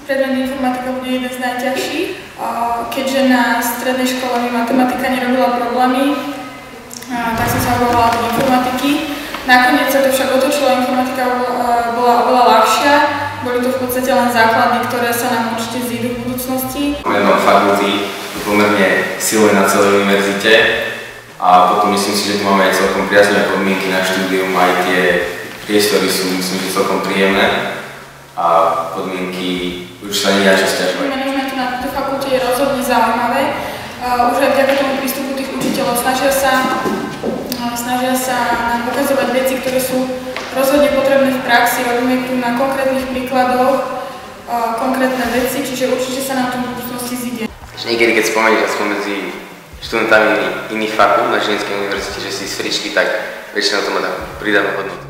Predmet informatika bude jeden z najťažších, keďže na strednej škole mi matematika nerobila problémy, tak som sa obávala do informatiky. Nakoniec sa to však otočilo, informatika bola oveľa ľahšia, boli to v podstate len základy, ktoré sa nám určite zídu v budúcnosti. Meno fakulty je pomerne silné na celej univerzite a potom myslím si, že tu máme aj celkom priaznivé podmienky na štúdium, aj tie priestory sú, myslím, že celkom príjemné a podmienky už sa nedá čo sťažovať. Manažment na tejto fakulte je rozhodne zaujímavé. Už aj vďaka tomu prístupu tých učiteľov snažia sa nám ukazovať veci, ktoré sú rozhodne potrebné v praxi. Robíme tu na konkrétnych príkladoch konkrétne veci, čiže určite sa nám to v budúcnosti zíde. Niekedy, keď spomenieš aspoň medzi študentami iných fakult na Žilinskej univerzite, že si z fričky, tak väčšinou to má takú pridanú hodnotu.